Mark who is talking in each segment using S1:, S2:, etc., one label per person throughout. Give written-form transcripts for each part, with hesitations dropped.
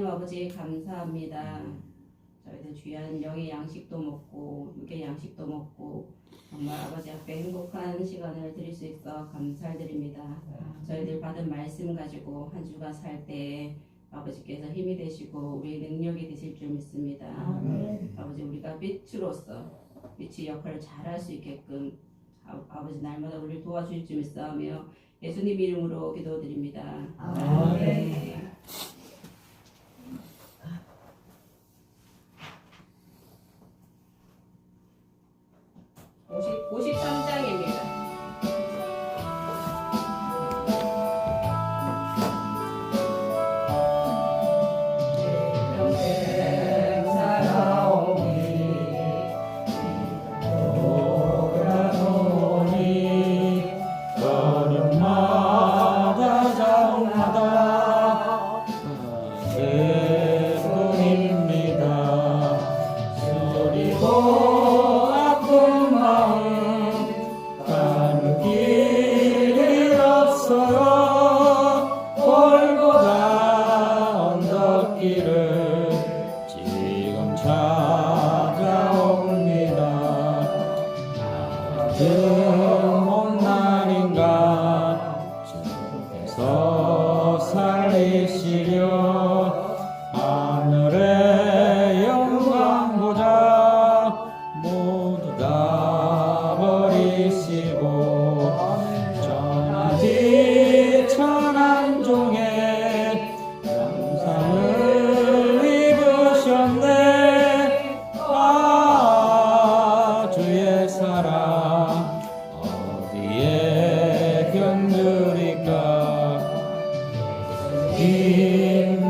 S1: 하나님 아버지 감사합니다. 저희들 귀한 영의 양식도 먹고 육의 양식도 먹고 정말 아버지 앞에 행복한 시간을 드릴 수 있어 감사드립니다. 저희들 받은 말씀 가지고 한 주간 살 때 아버지께서 힘이 되시고 우리의 능력이 되실 줄 믿습니다. 아버지 우리가 빛으로서 빛의 역할을 잘할 수 있게끔 아버지 날마다 우리를 도와주실 줄 믿사오며 예수님 이름으로 기도드립니다. 아멘. 53장입니다.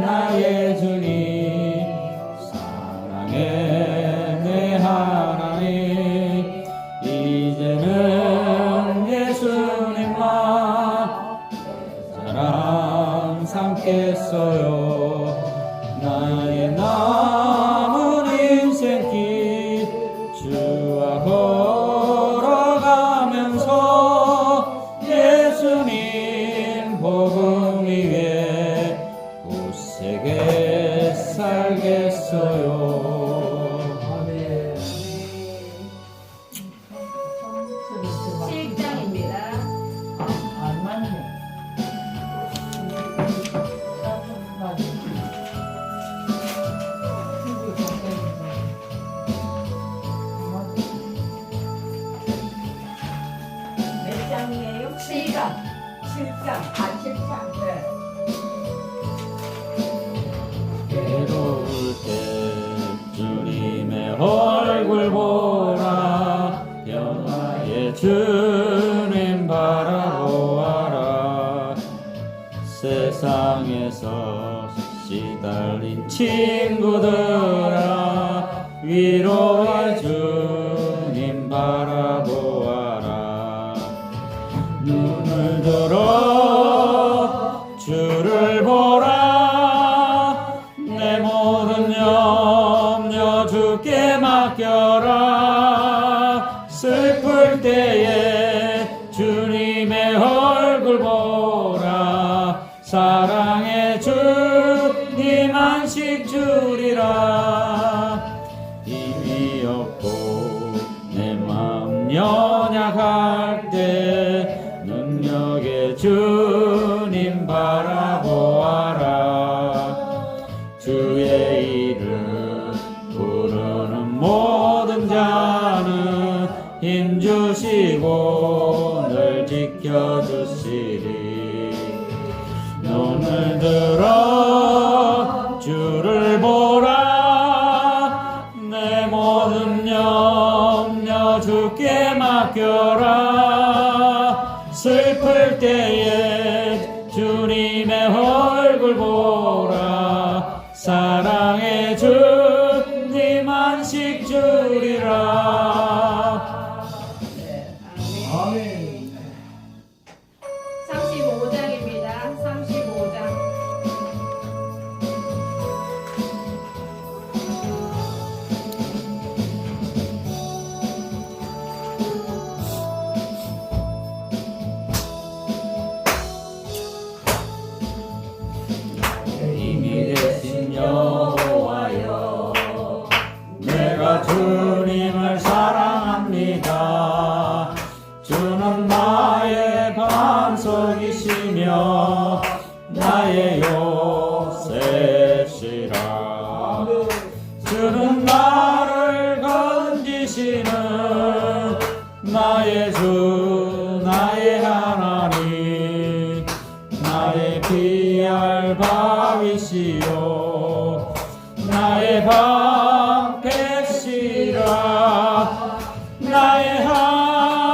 S2: 나의 주님 사랑해 내 하나님 이제는 예수님만 사랑 삼겠어요. 나의 남은 인생길 주와 걸어가면서 예수님 복음 위에 굳세게 살겠어요.
S3: 아멘.
S1: 7장입니다.
S3: 안 맞네.
S4: 몇 장이에요?
S1: 7장.
S4: 7장. 아, 7장. 네.
S2: 괴로울 때 주님의 얼굴 보라 평화의 주님 바라보아라. 세상에서 시달린 친구들아 위로의 주님 바라보아라. 눈을 들어 주를 보라. 내 모든 염려 주께 맡겨라. 슬플 때에 주님의 얼굴 보라. 사랑의 주님 안식 주리라. 힘이 없고 내 마음 연약할 때 능력의 주님 바라보아라. 주의 이름 부르는 모든 자는 힘 주시고 늘 지켜주시리. 눈을 들어 주를 보라. 내 모든 염려 주께 맡겨라. 슬플 때에 주님의 얼굴 보라. 사랑의 주님 안식 주리라.
S3: 아멘.
S1: 35장입니다. 35장.
S2: 이미 되신 나의 요셉시라. 주는 나를 건지시는 나의 주 나의 하나님, 나의 피할 바위시요 나의 방패시라. 나의 하나님,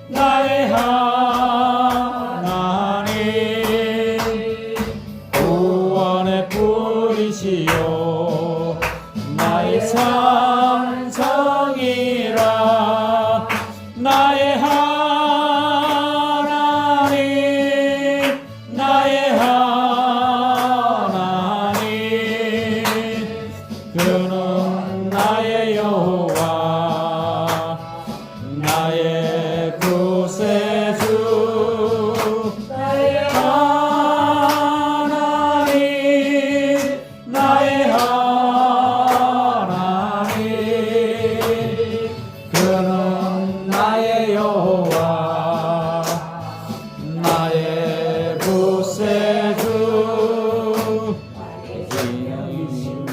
S2: 나의 하나님, 구원의 뿌리시요 나의 산성이라. 나의 하나님, 나의 하나님, 그는 나의 여호와 나의 구세주. 나의 하나님, 나의 하나님, 그는 나의 여호와 나의 구세주.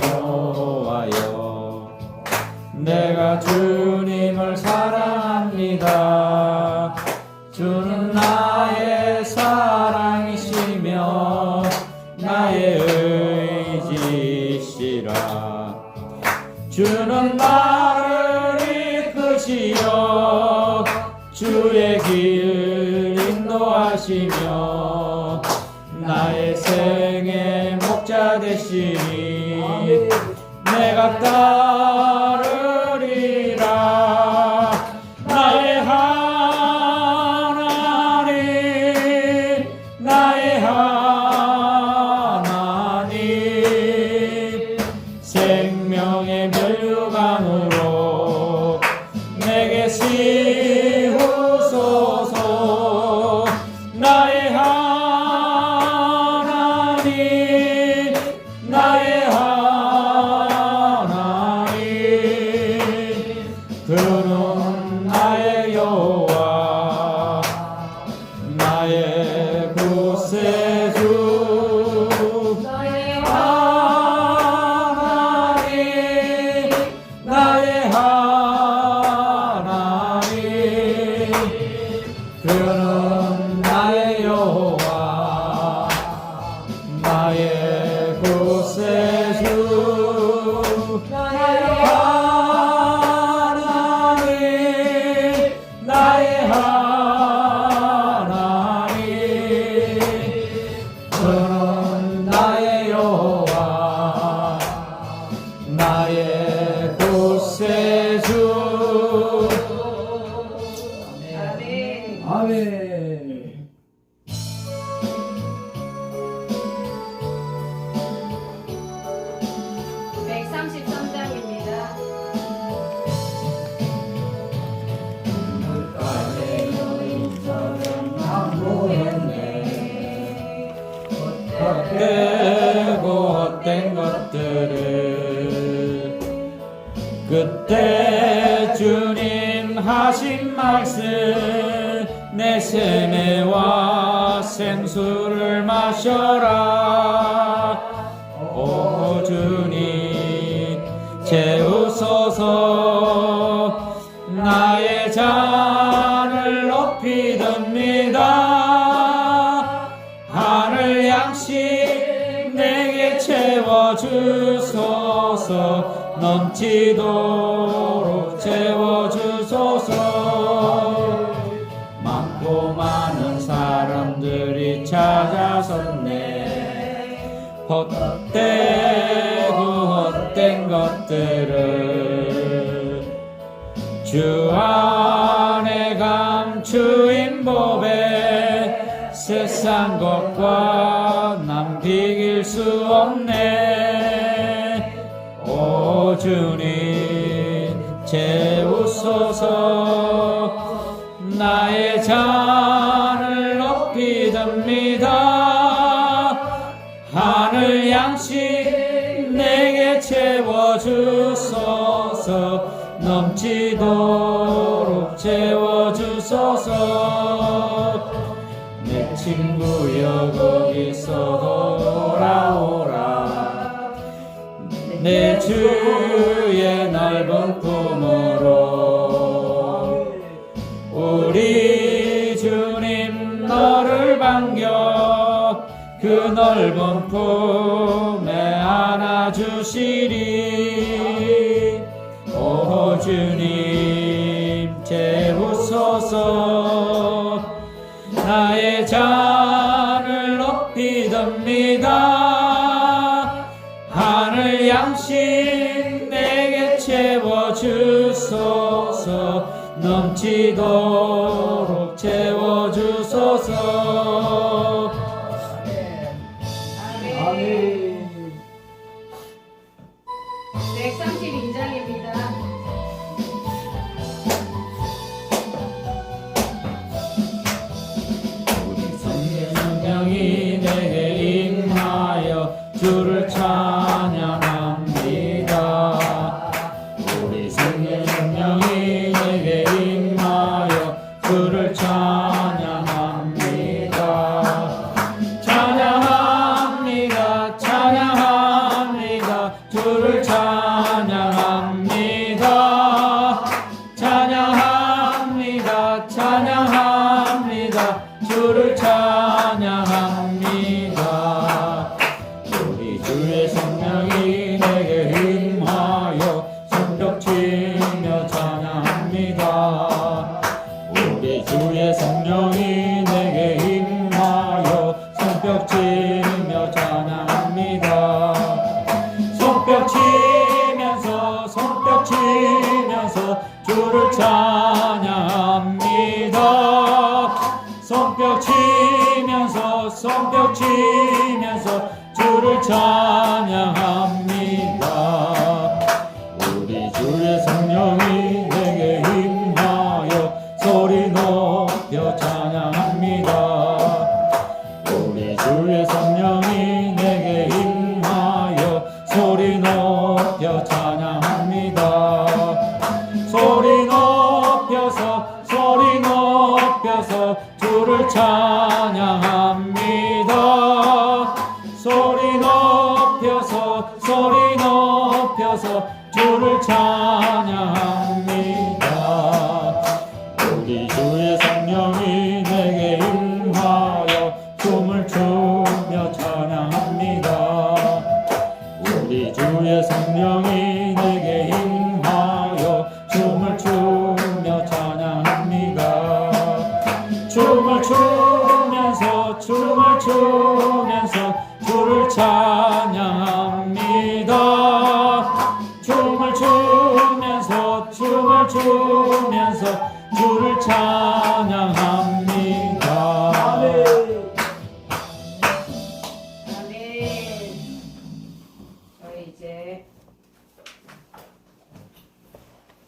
S2: 여호와여, 내가 주님을 사랑합니다. 주는 나의 사랑이시며 나의 의지시라. 주는 나를 이끄시어 주의 길 인도하시며 나의 생의 목자 되시니 내가 따르리라. 나의 하나님, 나의 하나님, 생명의 멸류관으로 내게 씌우소서. 나의 하나님, 나의 하나님, 그는 나의 여호와 나의 구세주. 나의 하나님, 나의 하나님, 그는 나의 여호와 나의 구세주. 나의 하나님, 나의 하나님, 그는 나의 여호와 나의 구세주.
S4: 아멘.
S3: 아멘.
S1: 133장입니다.
S2: 헛되고 헛된 것들을 그때 주님 하신 말씀, 내 세매와 생수를 마셔라. 오 주님 채우소서. 나의 잔을 높이 듭니다. 하늘 양식 내게 채워주소서. 넘치도록 채워주소서. 많고 많은 사람들이 찾아섰네. 헛되고 헛된 것들을 주 안에 감추인 법에 세상 것과 남 비길 수 없네. 오 주님 채우소서. 나의 잔을 높이 듭니다. 하늘 양식 내게 채워주소서. 넘치도록 채워주소서. 내 친구여 거기서 돌아오라 내 주의 넓은 품으로 우리 주님 너를 반겨 그 넓은 품에 안아주시리 오 주님 채우소서 나의 잔을 높이 듭니다 하늘 양식 내게 채워주소서 넘치도록 채워주소서
S3: 아멘.
S1: 132장입니다.
S2: 성령이 내게 임하여 주를 찬양합니다 우리 성령이 내게 임하여 주를 찬양합니다 찬양합니다 찬양합니다 주를 찬양합니다 찬양합니다 찬양합니다 주를 찬양합니다 우리 주의 성령이 내게 임하여 손뼉치며 찬양합니다 우리 주의 성령이 내게 임하여 손뼉치며 찬양합니다 손뼉치면서 주를 찬양합니다 손뼉치면서 주를 찬양합니다 우리 주의 성령이 내게 임하여 소리 높여 찬양합니다 우리 주의 성령이 내게 임하여 소리 높여 찬양합니다 소리 높여서 주를 찬양합니다 소리 높여서 주를 찬양합니다 우리 주의 성령이 내게 임하여 춤을 추며 찬양합니다 우리 주의 성령이 내게 임하여 춤을 추며 찬양합니다 춤을 추면서 주를 찬양합니다 춤을 추면서 주를 찬양합니다
S3: 아멘.
S1: 아멘. 저희 이제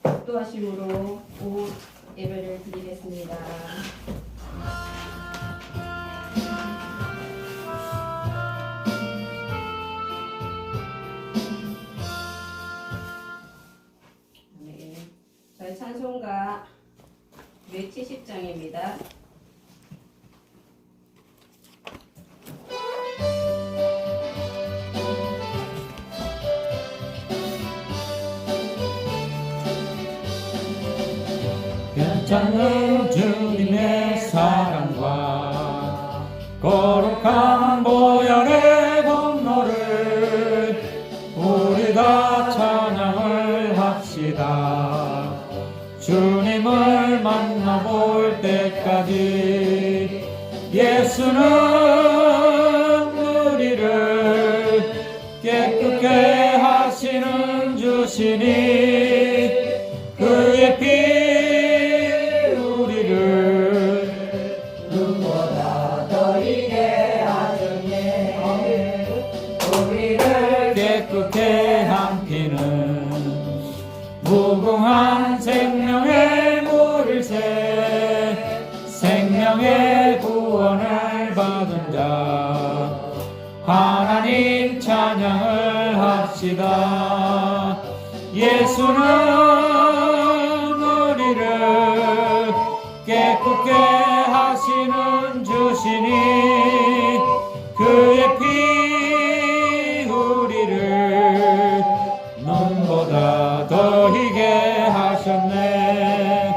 S1: 기도하심으로 오후 예배를 드리겠습니다. 아멘. 저희 찬송가 270장입니다.
S2: 괜찮은 주님의 사랑과 거룩한 보혈의 분노를 우리 다 찬양을 합시다 주님을 만나볼 때까지 예수는 우리를 깨끗게 하시는 주시니 그의 피
S3: 눈보다 더 이게 하셨네 우리를
S2: 깨끗게 한 피는 무궁한 생명의 물일새 생명의 구원을 받은 자 하나님 찬양을 합시다 예수는 우리를 깨끗게 하시는 주시 주시니 그의 피 우리를 눈보다 더 희게 하셨네.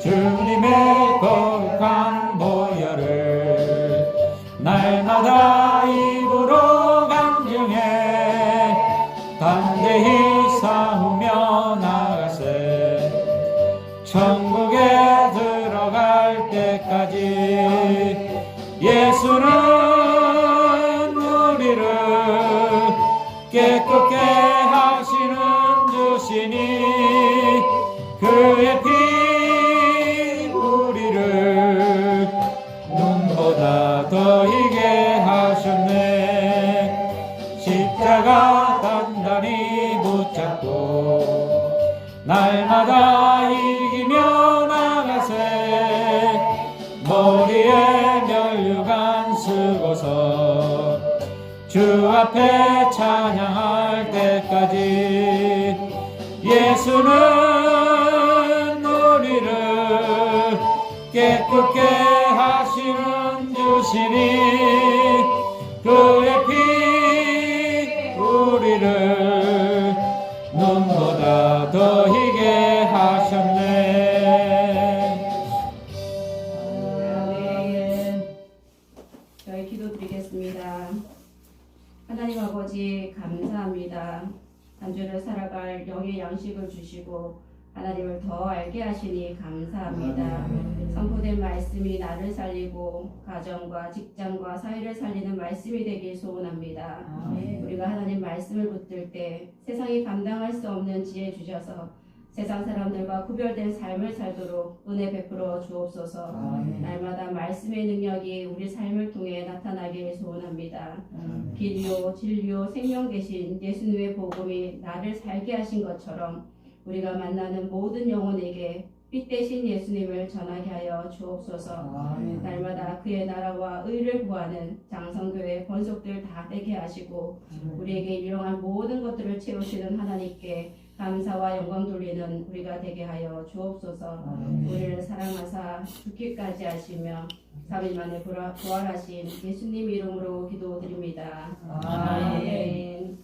S2: 주님의 거룩한 보혈을 날마다 입으로 간증해 담대히 싸우며 나가세. 천국에 들어갈 때까지 예수는 우리를 깨끗게 하시는 주시니 그의 피 우리를 눈보다 더 희게 하셨네. 십자가 단단히 붙잡고 날마다 이기며 나가세. 머리에 면류관 쓰고서 주 앞에 찬양할 때까지 예수는 우리를 깨끗게 하시는 주시니 그의 피 우리를 눈보다 더 희게 하셨네.
S1: 아멘. 저희 기도드리겠습니다. 하나님 아버지 감사합니다. 한 주를 살아갈 영의 양식을 주시고 하나님을 더 알게 하시니 감사합니다. 선포된 말씀이 나를 살리고 가정과 직장과 사회를 살리는 말씀이 되길 소원합니다. 우리가 하나님 말씀을 붙들 때 세상이 감당할 수 없는 지혜 주셔서 세상 사람들과 구별된 삶을 살도록 은혜 베풀어 주옵소서. 날마다 말씀의 능력이 우리 삶을 통해 나타나길 소원합니다. 길이요 진리요 생명 되신 예수님의 복음이 나를 살게 하신 것처럼 우리가 만나는 모든 영혼에게 빛 대신 예수님을 전하게 하여 주옵소서. 날마다 그의 나라와 의를 구하는 장성교회 권속들 다 되게 하시고 우리에게 일용할 모든 것들을 채우시는 하나님께 감사와 영광 돌리는 우리가 되게 하여 주옵소서. 우리를 사랑하사 죽기까지 하시며 3일 만에 부활하신 예수님 이름으로 기도드립니다. 아멘.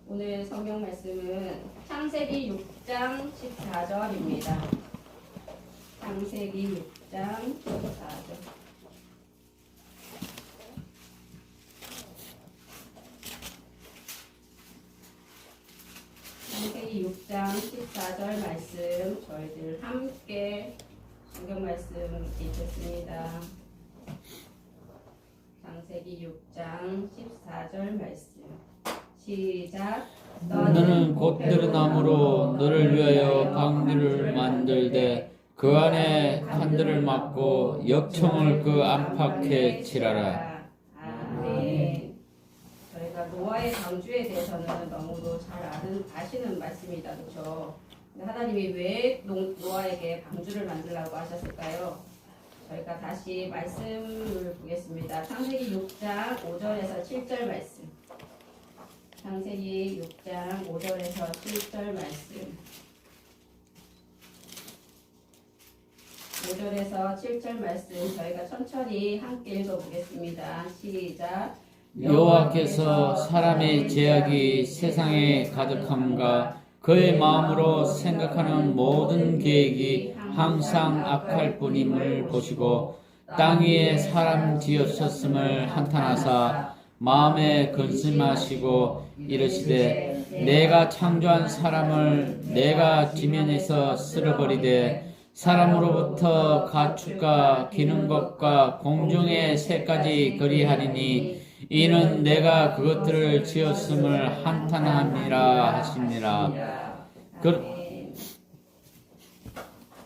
S1: 오늘 성경 말씀은 창세기 6장 14절입니다. 창세기 6장 14절. 창세기 6장 14절 말씀 저희들 함께 성경 말씀 읽겠습니다. 창세기 6장 14절 말씀 시작.
S2: 너는 곧느르나무로 너를 위하여 방주를 만들되 그 안에 칸들을 막고 역청을 그 안팎에 칠하라.
S1: 아멘. 저희가 노아의 방주에 대해서는 너무도 잘 아시는 말씀이다, 그렇죠? 하나님이 왜 노아에게 방주를 만들라고 하셨을까요? 저희가 다시 말씀을 보겠습니다. 창세기 6장 5절에서 7절 말씀. 창세기 6장 5절에서 7절 말씀. 5절에서 7절 말씀 저희가 천천히 함께 읽어보겠습니다. 시작.
S2: 여호와께서 사람의 죄악이 세상에 가득함과 그의 마음으로 생각하는 모든 계획이 항상 악할 뿐임을 보시고 땅 위에 사람 지으셨음을 한탄하사 마음에 근심하시고 이르시되 내가 창조한 사람을 내가 지면에서 쓸어버리되 사람으로부터 가축과 기는 것과 공중의 새까지 그리하리니 이는 내가 그것들을 지었음을 한탄함이라 하시니라.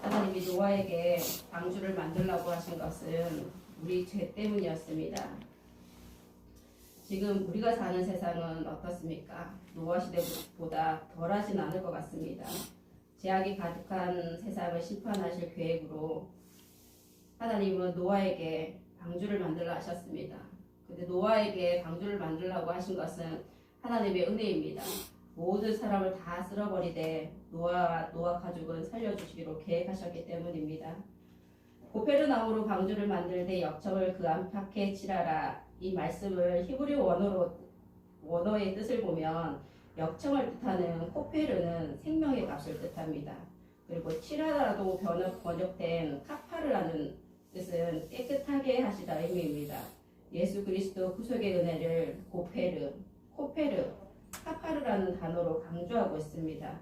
S1: 하나님이 노아에게 방주를 만들라고 하신 것은 우리 죄 때문이었습니다. 지금 우리가 사는 세상은 어떻습니까? 노아 시대보다 덜하진 않을 것 같습니다. 죄악이 가득한 세상을 심판하실 계획으로 하나님은 노아에게 방주를 만들라 하셨습니다. 근데 노아에게 방주를 만들라고 하신 것은 하나님의 은혜입니다. 모든 사람을 다 쓸어버리되 노아 가족은 살려주시기로 계획하셨기 때문입니다. 고페르나무로 방주를 만들되 역청을 그 안팎에 칠하라. 이 말씀을 히브리 원어의 뜻을 보면 역청을 뜻하는 코페르는 생명의 값을 뜻합니다. 그리고 칠하다라도 번역된 카파르라는 뜻은 깨끗하게 하시다 의미입니다. 예수 그리스도 구속의 은혜를 코페르, 카파르라는 단어로 강조하고 있습니다.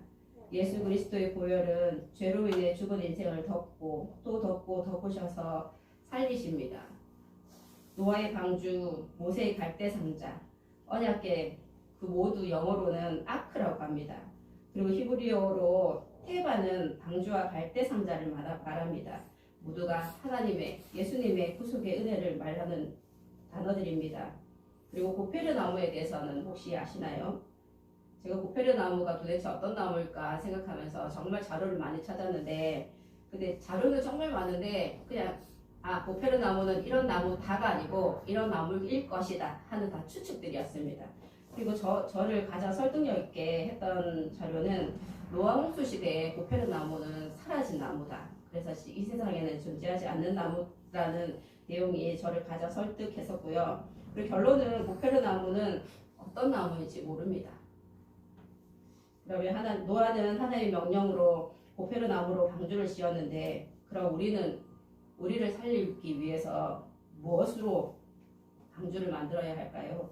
S1: 예수 그리스도의 보혈은 죄로 인해 죽은 인생을 덮고 또 덮고 덮으셔서 살리십니다. 노아의 방주, 모세의 갈대 상자, 언약계 그 모두 영어로는 아크라고 합니다. 그리고 히브리어로 테바는 방주와 갈대 상자를 말합니다. 모두가 하나님의 예수님의 구속의 은혜를 말하는 단어들입니다. 그리고 고페르 나무에 대해서는 혹시 아시나요? 제가 고페르 나무가 도대체 어떤 나무일까 생각하면서 정말 자료를 많이 찾았는데 근데 자료는 정말 많은데 그냥 고페르 나무는 이런 나무 다가 아니고 이런 나무일 것이다 하는 다 추측들이었습니다. 그리고 저를 가장 설득력 있게 했던 자료는 노아 홍수 시대에 고페르 나무는 사라진 나무다. 그래서 이 세상에는 존재하지 않는 나무라는 내용이 저를 가장 설득했었고요. 그리고 결론은 고페르 나무는 어떤 나무인지 모릅니다. 그러면 노아는 하나님의 명령으로 고페르 나무로 방주를 지었는데 그럼 우리를 살리기 위해서 무엇으로 방주를 만들어야 할까요?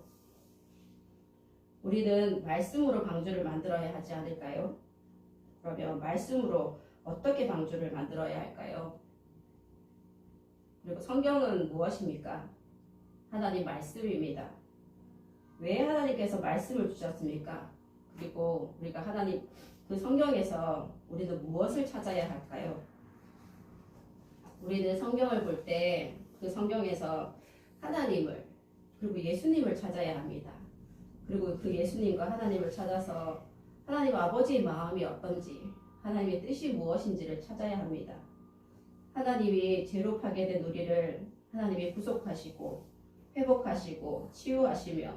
S1: 우리는 말씀으로 방주를 만들어야 하지 않을까요? 그러면 말씀으로 어떻게 방주를 만들어야 할까요? 그리고 성경은 무엇입니까? 하나님 말씀입니다. 왜 하나님께서 말씀을 주셨습니까? 그리고 우리가 하나님 그 성경에서 우리는 무엇을 찾아야 할까요? 우리는 성경을 볼 때 그 성경에서 하나님을 그리고 예수님을 찾아야 합니다. 그리고 그 예수님과 하나님을 찾아서 하나님 아버지의 마음이 어떤지 하나님의 뜻이 무엇인지를 찾아야 합니다. 하나님이 죄로 파괴된 우리를 하나님이 구속하시고 회복하시고 치유하시며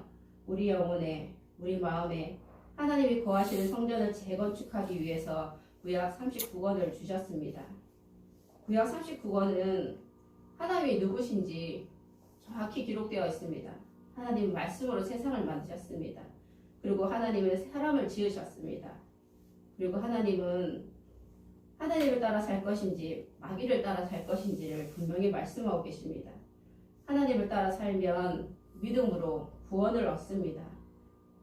S1: 우리 영혼에 우리 마음에 하나님이 거하시는 성전을 재건축하기 위해서 구약 39권을 주셨습니다. 구약 39권은 하나님이 누구신지 정확히 기록되어 있습니다. 하나님은 말씀으로 세상을 만드셨습니다. 그리고 하나님은 사람을 지으셨습니다. 그리고 하나님은 하나님을 따라 살 것인지 마귀를 따라 살 것인지를 분명히 말씀하고 계십니다. 하나님을 따라 살면 믿음으로 구원을 얻습니다.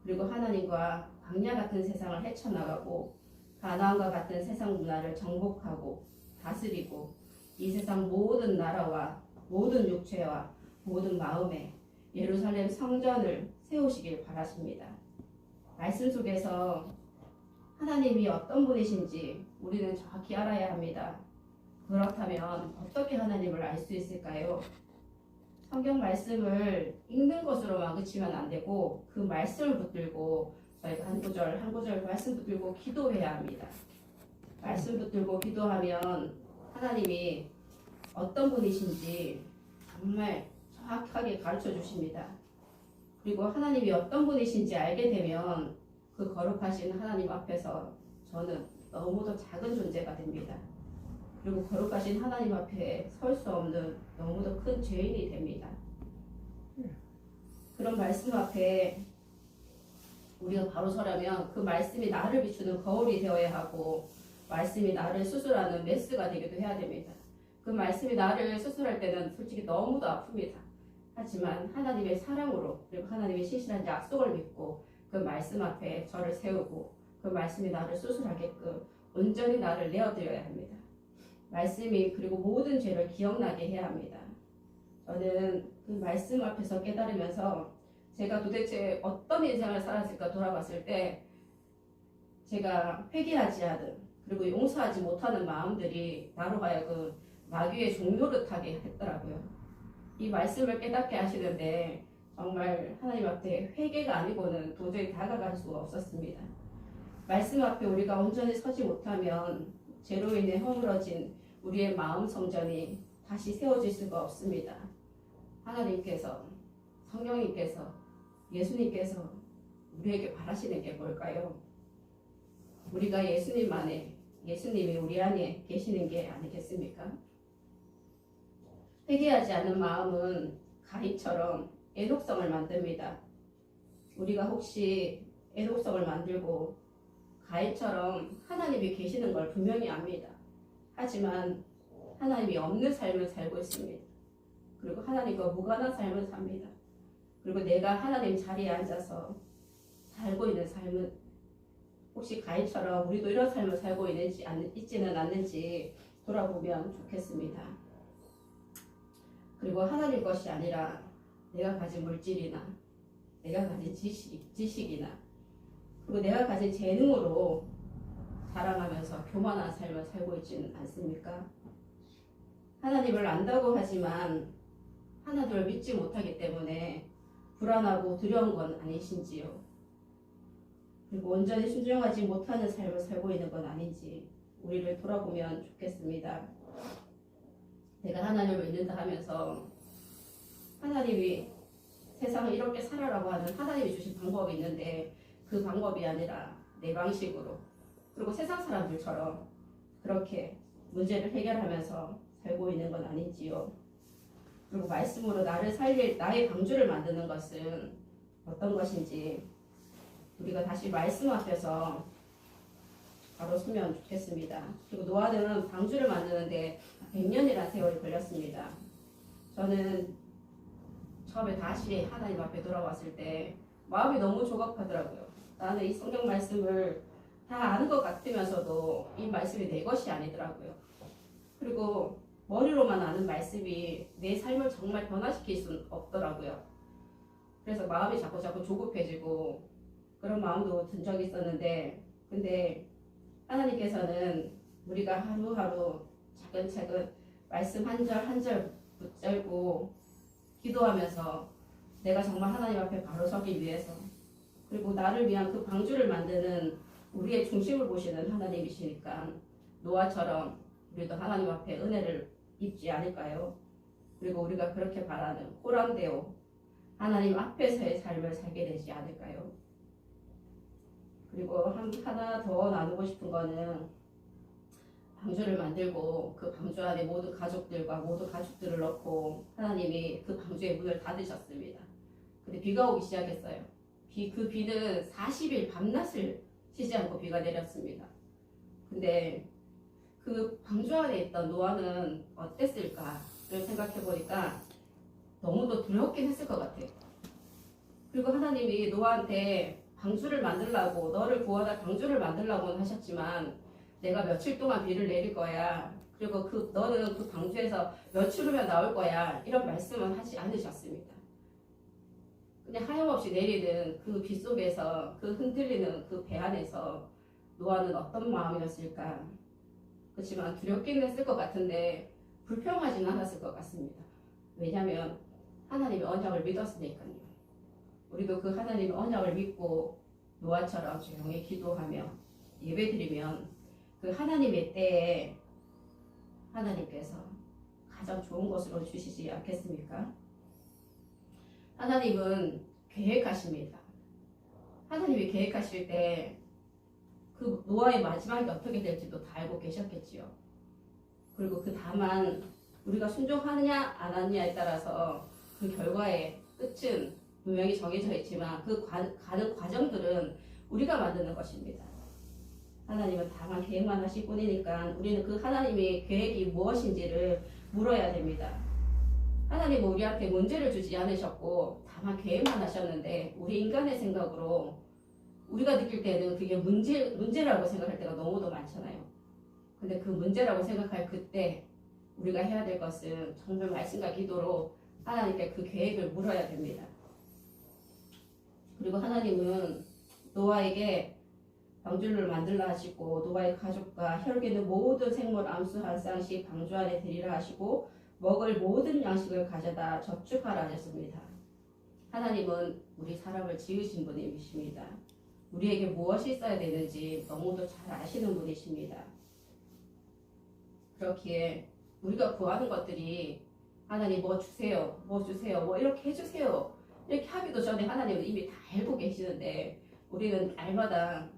S1: 그리고 하나님과 광야 같은 세상을 헤쳐나가고 가나안과 같은 세상 문화를 정복하고 다스리고 이 세상 모든 나라와 모든 육체와 모든 마음에 예루살렘 성전을 세우시길 바라십니다. 말씀 속에서 하나님이 어떤 분이신지 우리는 정확히 알아야 합니다. 그렇다면 어떻게 하나님을 알 수 있을까요? 성경 말씀을 읽는 것으로만 그치면 안 되고 그 말씀을 붙들고 저희가 한 구절 말씀 붙들고 기도해야 합니다. 말씀 붙들고 기도하면 하나님이 어떤 분이신지 정말 정확하게 가르쳐 주십니다. 그리고 하나님이 어떤 분이신지 알게 되면 그 거룩하신 하나님 앞에서 저는 너무도 작은 존재가 됩니다. 그리고 거룩하신 하나님 앞에 설 수 없는 너무도 큰 죄인이 됩니다. 그런 말씀 앞에 우리가 바로 서려면 그 말씀이 나를 비추는 거울이 되어야 하고 말씀이 나를 수술하는 메스가 되기도 해야 됩니다. 그 말씀이 나를 수술할 때는 솔직히 너무도 아픕니다. 하지만 하나님의 사랑으로 그리고 하나님의 신실한 약속을 믿고 그 말씀 앞에 저를 세우고 그 말씀이 나를 수술하게끔 온전히 나를 내어드려야 합니다. 말씀이 그리고 모든 죄를 기억나게 해야 합니다. 저는 그 말씀 앞에서 깨달으면서 제가 도대체 어떤 인생을 살았을까 돌아봤을 때 제가 회개하지 않은 그리고 용서하지 못하는 마음들이 나로 하여금 마귀의 종노릇하게 했더라고요. 이 말씀을 깨닫게 하시는데 정말 하나님 앞에 회개가 아니고는 도저히 다가갈 수가 없었습니다. 말씀 앞에 우리가 온전히 서지 못하면 죄로 인해 허물어진 우리의 마음 성전이 다시 세워질 수가 없습니다. 하나님께서 성령님께서 예수님께서 우리에게 바라시는 게 뭘까요? 우리가 예수님 안에 예수님이 우리 안에 계시는 게 아니겠습니까? 회개하지 않는 마음은 가인처럼 애독성을 만듭니다. 우리가 혹시 애독성을 만들고 가인처럼 하나님이 계시는 걸 분명히 압니다. 하지만 하나님이 없는 삶을 살고 있습니다. 그리고 하나님과 무관한 삶을 삽니다. 그리고 내가 하나님 자리에 앉아서 살고 있는 삶은 혹시 가인처럼 우리도 이런 삶을 살고 있지는 않는지 돌아보면 좋겠습니다. 그리고 하나님 것이 아니라 내가 가진 물질이나 내가 가진 지식이나 그리고 내가 가진 재능으로 자랑하면서 교만한 삶을 살고 있지는 않습니까? 하나님을 안다고 하지만 하나님을 믿지 못하기 때문에 불안하고 두려운 건 아니신지요? 그리고 온전히 순종하지 못하는 삶을 살고 있는 건 아닌지 우리를 돌아보면 좋겠습니다. 내가 하나님을 믿는다 하면서 하나님이 세상을 이렇게 살아라고 하는 하나님이 주신 방법이 있는데 그 방법이 아니라 내 방식으로 그리고 세상 사람들처럼 그렇게 문제를 해결하면서 살고 있는 건 아닌지요. 그리고 말씀으로 나를 살릴 나의 방주를 만드는 것은 어떤 것인지 우리가 다시 말씀 앞에서 바로 서면 좋겠습니다. 그리고 노아는 방주를 만드는데 100년이라는 세월이 걸렸습니다. 저는 처음에 다시 하나님 앞에 돌아왔을 때 마음이 너무 조급하더라고요. 나는 이 성경 말씀을 다 아는 것 같으면서도 이 말씀이 내 것이 아니더라고요. 그리고 머리로만 아는 말씀이 내 삶을 정말 변화시킬 수는 없더라고요. 그래서 마음이 자꾸 조급해지고 그런 마음도 든 적이 있었는데 근데 하나님께서는 우리가 하루하루 차근차근 말씀 한 절 한 절 붙잡고 기도하면서 내가 정말 하나님 앞에 바로 서기 위해서 그리고 나를 위한 그 방주를 만드는 우리의 중심을 보시는 하나님이시니까 노아처럼 우리도 하나님 앞에 은혜를 입지 않을까요? 그리고 우리가 그렇게 바라는 호랑대오 하나님 앞에서의 삶을 살게 되지 않을까요? 그리고 하나 더 나누고 싶은 거는 방주를 만들고 그 방주 안에 모든 가족들을 넣고 하나님이 그 방주의 문을 닫으셨습니다. 근데 비가 오기 시작했어요. 그 비는 40일 밤낮을 쉬지 않고 비가 내렸습니다. 근데 그 방주 안에 있던 노아는 어땠을까를 생각해 보니까 너무도 두렵긴 했을 것 같아요. 그리고 하나님이 노아한테 방주를 만들라고 너를 구원할 방주를 만들라고는 하셨지만 내가 며칠 동안 비를 내릴 거야. 그리고 너는 그 방주에서 며칠 후면 나올 거야. 이런 말씀은 하지 않으셨습니다. 그냥 하염없이 내리는 그 비 속에서 그 흔들리는 그 배 안에서 노아는 어떤 마음이었을까? 그렇지만 두렵긴 했을 것 같은데 불평하지는 않았을 것 같습니다. 왜냐하면 하나님의 언약을 믿었으니까요. 우리도 그 하나님의 언약을 믿고 노아처럼 조용히 기도하며 예배드리면 그 하나님의 때에 하나님께서 가장 좋은 것으로 주시지 않겠습니까? 하나님은 계획하십니다. 하나님이 계획하실 때 그 노아의 마지막이 어떻게 될지도 다 알고 계셨겠지요. 그리고 다만 우리가 순종하느냐 안 하느냐에 따라서 그 결과의 끝은 분명히 정해져 있지만 그 가는 과정들은 우리가 만드는 것입니다. 하나님은 다만 계획만 하실 뿐이니까 우리는 그 하나님의 계획이 무엇인지를 물어야 됩니다. 하나님은 우리한테 문제를 주지 않으셨고 다만 계획만 하셨는데 우리 인간의 생각으로 우리가 느낄 때는 그게 문제라고 생각할 때가 너무도 많잖아요. 근데 그 문제라고 생각할 그때 우리가 해야 될 것은 정말 말씀과 기도로 하나님께 그 계획을 물어야 됩니다. 그리고 하나님은 노아에게 방주를 만들라 하시고 노아의 가족과 혈기 있는 모든 생물 암수 한 쌍씩 방주 안에 들이라 하시고 먹을 모든 양식을 가져다 저축하라 하셨습니다. 하나님은 우리 사람을 지으신 분이십니다. 우리에게 무엇이 있어야 되는지 너무도 잘 아시는 분이십니다. 그렇기에 우리가 구하는 것들이 하나님 뭐 주세요, 뭐 이렇게 해주세요 이렇게 하기도 전에 하나님은 이미 다 알고 계시는데 우리는 날마다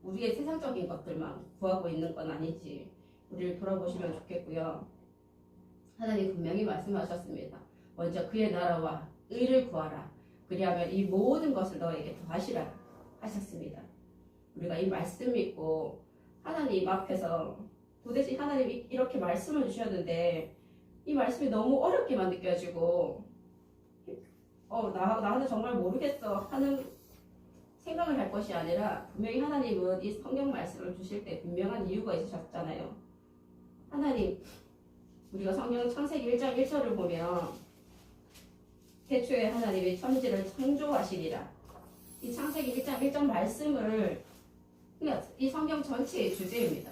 S1: 우리의 세상적인 것들만 구하고 있는 건 아닌지 우리를 돌아보시면 좋겠고요. 하나님 분명히 말씀하셨습니다. 먼저 그의 나라와 의를 구하라. 그리하면 이 모든 것을 너에게 더하시라 하셨습니다. 우리가 이 말씀 믿고 하나님 앞에서 도대체 하나님이 이렇게 말씀을 주셨는데 이 말씀이 너무 어렵게만 느껴지고 나는 정말 모르겠어 하는 생각을 할 것이 아니라 분명히 하나님은 이 성경 말씀을 주실 때 분명한 이유가 있으셨잖아요. 하나님, 우리가 성경 창세기 1장 1절을 보면 태초에 하나님이 천지를 창조하시리라. 이 창세기 1장 1절 말씀을 그냥 이 성경 전체의 주제입니다.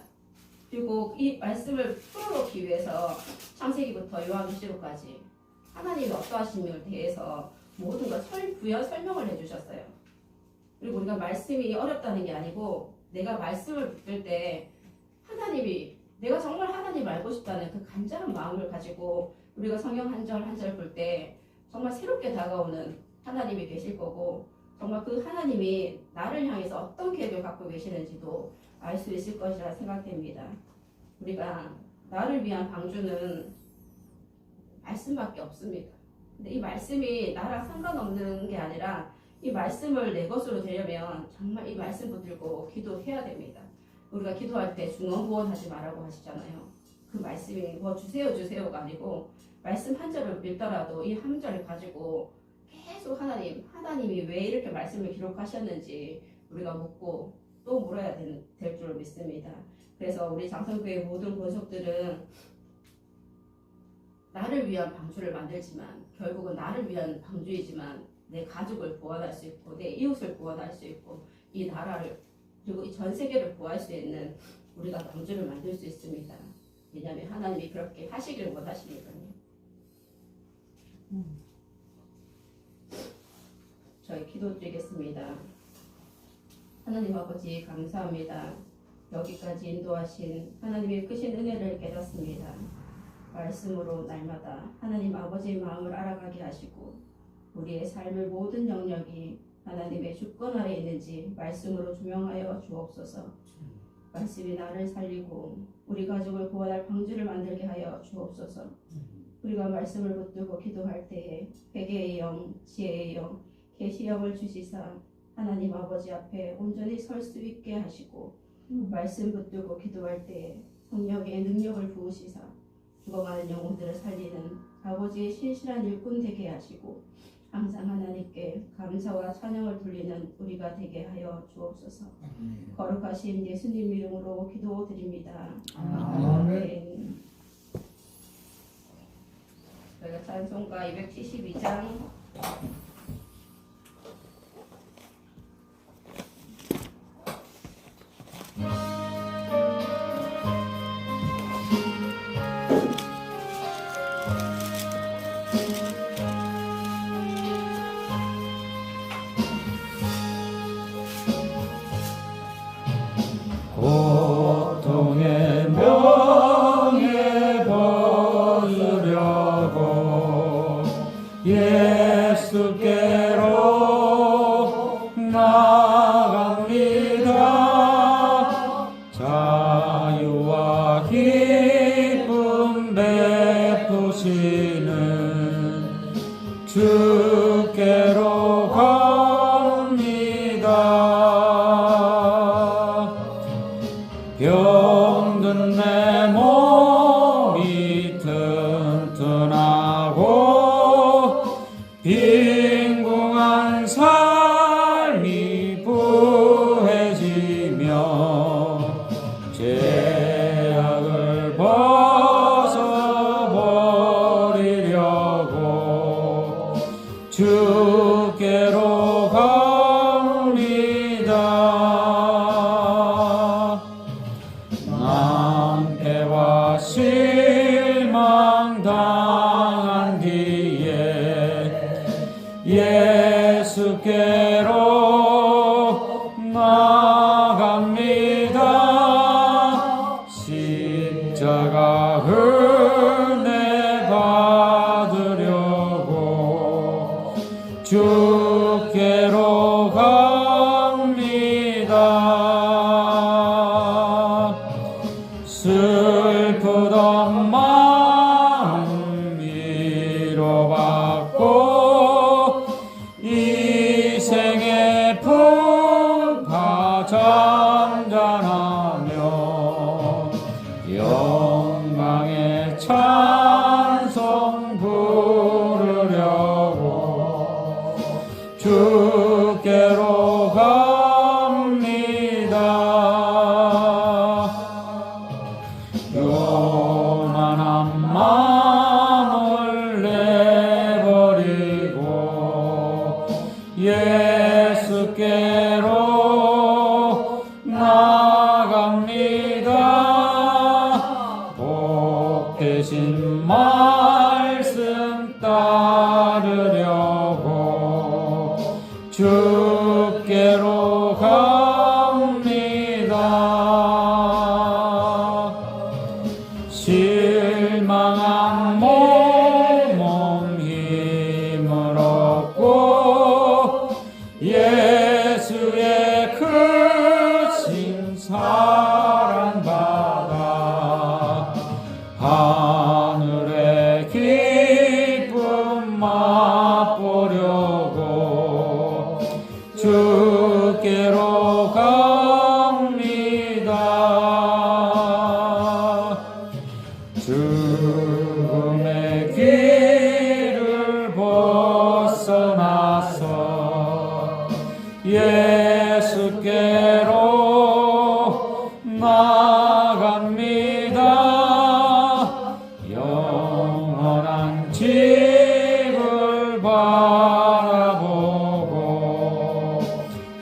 S1: 그리고 이 말씀을 풀어놓기 위해서 창세기부터 요한계시록까지 하나님이 어떠하심을 대해서 모든 걸 부연 설명을 해주셨어요. 그리고 우리가 말씀이 어렵다는 게 아니고 내가 말씀을 붙들 때 하나님이 내가 정말 하나님 알고 싶다는 그 간절한 마음을 가지고 우리가 성경 한 절 한 절 볼 때 정말 새롭게 다가오는 하나님이 계실 거고 정말 그 하나님이 나를 향해서 어떤 계획을 갖고 계시는지도 알 수 있을 것이라 생각됩니다. 우리가 나를 위한 방주는 말씀밖에 없습니다. 근데 이 말씀이 나랑 상관없는 게 아니라 이 말씀을 내 것으로 되려면 정말 이 말씀 붙들고 기도해야 됩니다. 우리가 기도할 때 중언부언하지 말라고 하시잖아요. 그 말씀이 뭐 주세요가 아니고 말씀 한 절을 믿더라도 이 한 절을 가지고 계속 하나님이 왜 이렇게 말씀을 기록하셨는지 우리가 묻고 또 물어야 될 줄 믿습니다. 그래서 우리 장성교회 모든 권속들은 나를 위한 방주를 만들지만 결국은 나를 위한 방주이지만 내 가족을 구원할 수 있고 내 이웃을 구원할 수 있고 이 나라를 그리고 이 전 세계를 구할 수 있는 우리가 방주를 만들 수 있습니다. 왜냐하면 하나님이 그렇게 하시길 원하시니까요. 저희 기도드리겠습니다. 하나님 아버지 감사합니다. 여기까지 인도하신 하나님의 크신 은혜를 깨닫습니다. 말씀으로 날마다 하나님 아버지의 마음을 알아가게 하시고 우리의 삶의 모든 영역이 하나님의 주권 아래 있는지 말씀으로 조명하여 주옵소서. 말씀이 나를 살리고 우리 가족을 구원할 방주를 만들게 하여 주옵소서. 우리가 말씀을 붙들고 기도할 때에 회개의 영, 지혜의 영, 계시의 영을 주시사 하나님 아버지 앞에 온전히 설 수 있게 하시고 말씀 붙들고 기도할 때에 성령의 능력을 부으시사 죽어가는 영혼들을 살리는 아버지의 신실한 일꾼 되게 하시고 항상 하나님께 감사와 찬양을 돌리는 우리가 되게 하여 주옵소서. 거룩하신 예수님 이름으로 기도드립니다. 아멘. 저희가 찬송가 272장
S2: 고통의 명예 벗으려고 예수께로 나갑니다. 자유와 기쁨 베푸시는 주께로 갑니다. 병든 내 몸이 튼튼하고 빈궁한 삶이 부해지며 죄악을 벗어버리려고 주께로 갑니다. 낭패와 실망 당한 뒤에 예수께로 나갑니다. 십자가 은혜 받으려고 주께로 갑니다. 슬프던 마음 받고 이 생의 풍파 잔잔하며 영광의 찬송 부르려고 주께로 갑니다. 요만한 마음을 내버리고 예수께로 나갑니다. 복 대신 말씀 따르려고 주께로 갑니다. 실망한 몸 힘을 얻고 예수의 크신 사랑 받아 하늘의 기쁨 맛보려고 주께로 갑니다. 죽음의 길을 벗어나서 예수께로 나갑니다. 영원한 집을 바라보고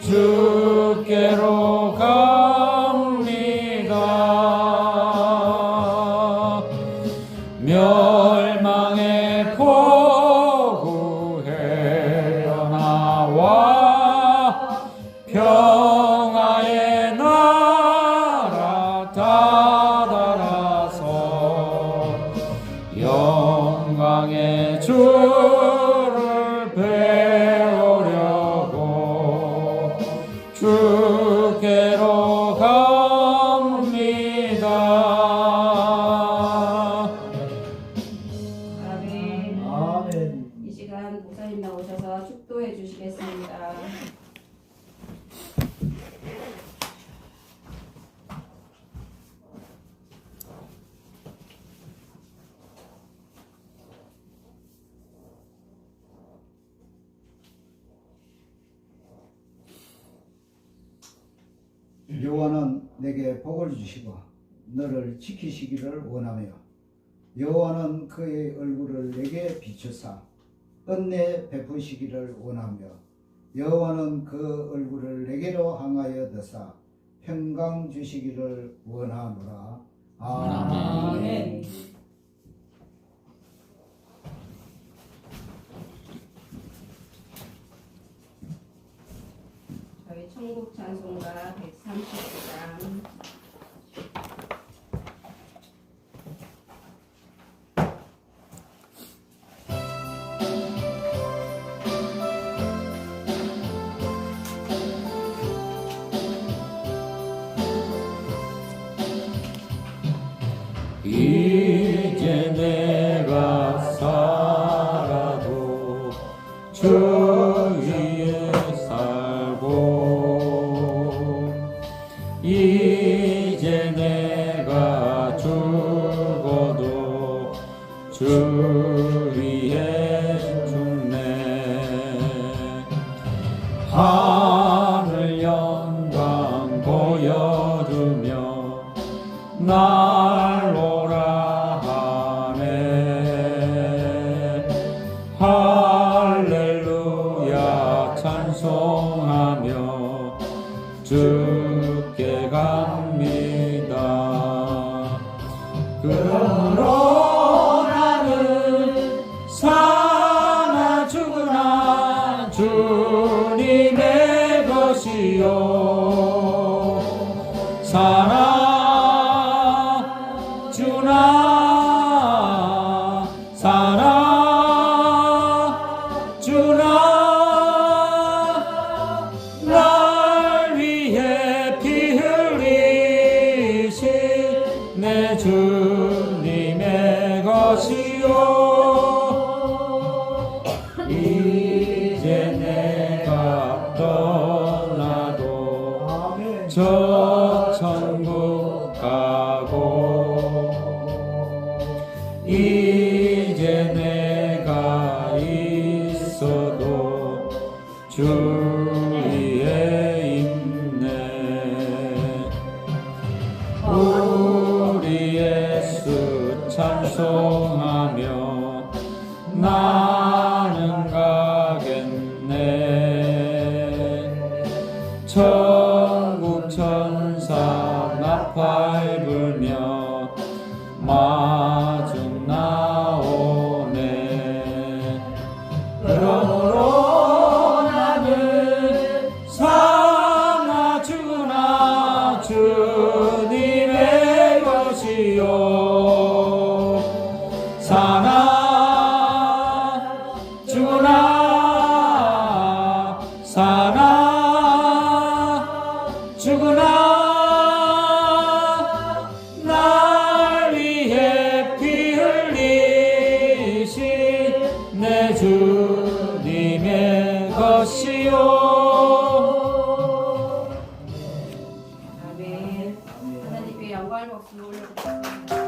S2: 주께로 갑니다. 멸망의 포구해 나와 평화의 나라 다다라서 영광의 주를 배우려고 주께로 갑니다.
S1: 아멘.
S3: 아멘.
S1: 이 시간 목사님 나오셔서 축도해 주시겠습니다.
S5: 여호와는 내게 복을 주시고 너를 지키시기를 원하며 여호와는 그의 얼굴을 내게 비추사 은혜 베푸시기를 원하며 여호와는 그 얼굴을 내게로 향하여 드사 평강 주시기를 원하노라.
S1: 아멘. 저희 천국 찬송가 139장
S2: 이제 내가 살아도 주 위에 살고 이제 내가 죽어도 주 위에 죽네. 하늘 영광 보여주며 날 오라 하네. 할렐루야 찬송하며 주께 갑니다. 그러므로 나는 사나 죽으나 주님의 것이요 사나 주나 사나 이제 내가 떠나도
S3: 아멘.
S2: 저 천국 가고 이제 내가 있어도 주 위에 있네. 우리 예수 찬송하며 나는 가겠네. 천국 천사 나팔 불며 마중 나오네. 그러므로 나는 사나 죽으나 주님의 것이요 사나 죽으나 사나 죽으나 날 위해 피 흘리신 내 주님의 것이요.
S1: 아멘. 하나님께 영광을 먹고 올려드립니다.